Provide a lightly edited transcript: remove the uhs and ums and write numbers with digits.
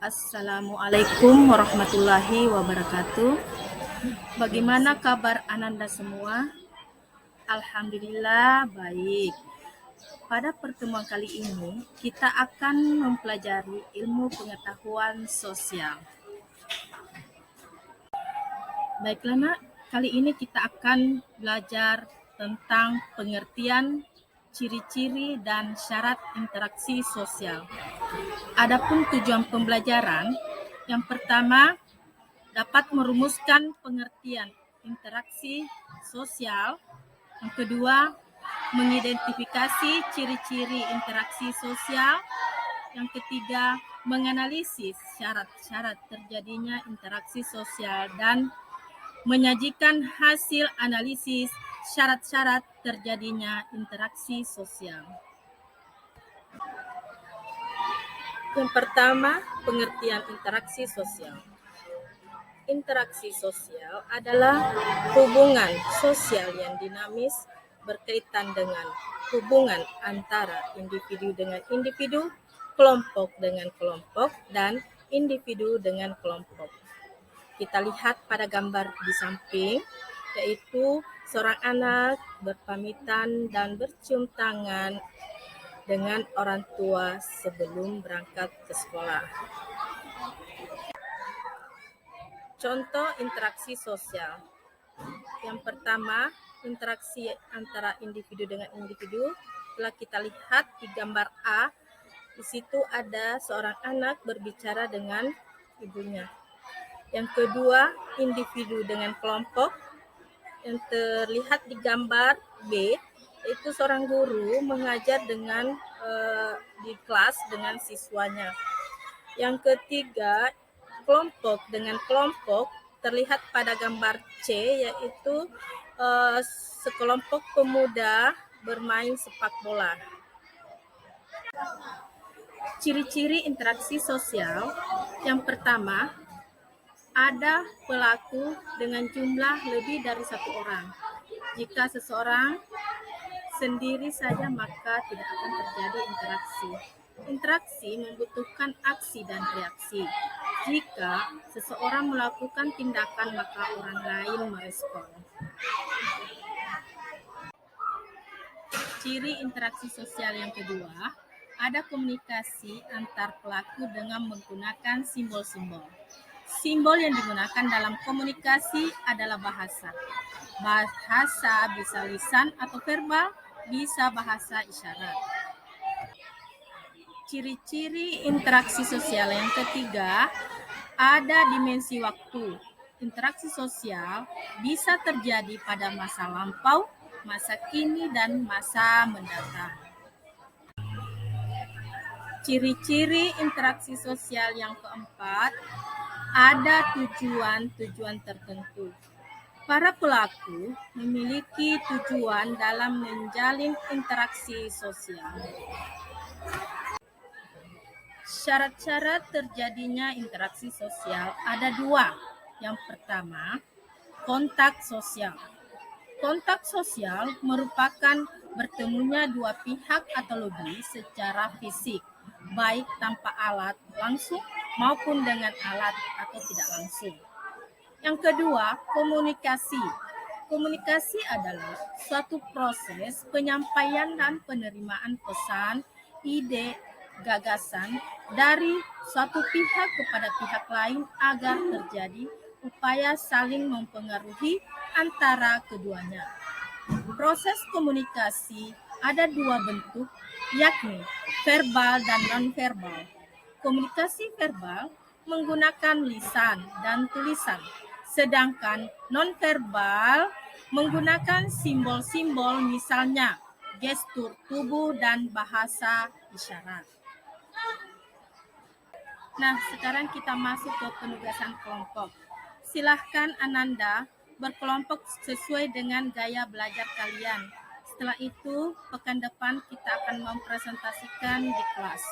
Assalamualaikum warahmatullahi wabarakatuh. Bagaimana kabar Ananda semua? Alhamdulillah baik. Pada pertemuan kali ini, kita akan mempelajari ilmu pengetahuan sosial. Baiklah nak, kali ini kita akan belajar tentang pengertian ciri-ciri dan syarat interaksi sosial. Adapun tujuan pembelajaran, yang pertama dapat merumuskan pengertian interaksi sosial. Yang kedua, mengidentifikasi ciri-ciri interaksi sosial. Yang ketiga, menganalisis syarat-syarat terjadinya interaksi sosial dan menyajikan hasil analisis syarat-syarat terjadinya interaksi sosial. Yang pertama, pengertian interaksi sosial. Interaksi sosial adalah hubungan sosial yang dinamis berkaitan dengan hubungan antara individu dengan individu, kelompok dengan kelompok, dan individu dengan kelompok. Kita lihat pada gambar di samping, yaitu seorang anak berpamitan dan bercium tangan dengan orang tua sebelum berangkat ke sekolah. Contoh interaksi sosial. Yang pertama, interaksi antara individu dengan individu. Telah kita lihat di gambar A, di situ ada seorang anak berbicara dengan ibunya. Yang kedua, individu dengan kelompok. Yang terlihat di gambar B, yaitu seorang guru mengajar dengan di kelas dengan siswanya. Yang ketiga, kelompok dengan kelompok, terlihat pada gambar C, yaitu sekelompok pemuda bermain sepak bola. Ciri-ciri interaksi sosial. Yang pertama, ada pelaku dengan jumlah lebih dari satu orang. Jika seseorang sendiri saja, maka tidak akan terjadi interaksi. Interaksi membutuhkan aksi dan reaksi. Jika seseorang melakukan tindakan, maka orang lain merespon. Ciri interaksi sosial yang kedua, ada komunikasi antar pelaku dengan menggunakan simbol-simbol. Simbol yang digunakan dalam komunikasi adalah bahasa. Bahasa bisa lisan atau verbal, bisa bahasa isyarat. Ciri-ciri interaksi sosial yang ketiga, ada dimensi waktu. Interaksi sosial bisa terjadi pada masa lampau, masa kini, dan masa mendatang. Ciri-ciri interaksi sosial yang keempat, ada tujuan-tujuan tertentu. Para pelaku memiliki tujuan dalam menjalin interaksi sosial. Syarat-syarat terjadinya interaksi sosial ada dua. Yang pertama, kontak sosial. Kontak sosial merupakan bertemunya dua pihak atau lebih secara fisik, baik tanpa alat langsung maupun dengan alat atau tidak langsung. Yang kedua, komunikasi. Komunikasi adalah suatu proses penyampaian dan penerimaan pesan, ide, gagasan dari suatu pihak kepada pihak lain agar terjadi upaya saling mempengaruhi antara keduanya. Proses komunikasi ada dua bentuk, yakni verbal dan non-verbal. Komunikasi verbal menggunakan lisan dan tulisan, sedangkan non-verbal menggunakan simbol-simbol, misalnya gestur tubuh dan bahasa isyarat. Nah, sekarang kita masuk ke penugasan kelompok. Silahkan Ananda berkelompok sesuai dengan gaya belajar kalian. Setelah itu, pekan depan kita akan mempresentasikan di kelas.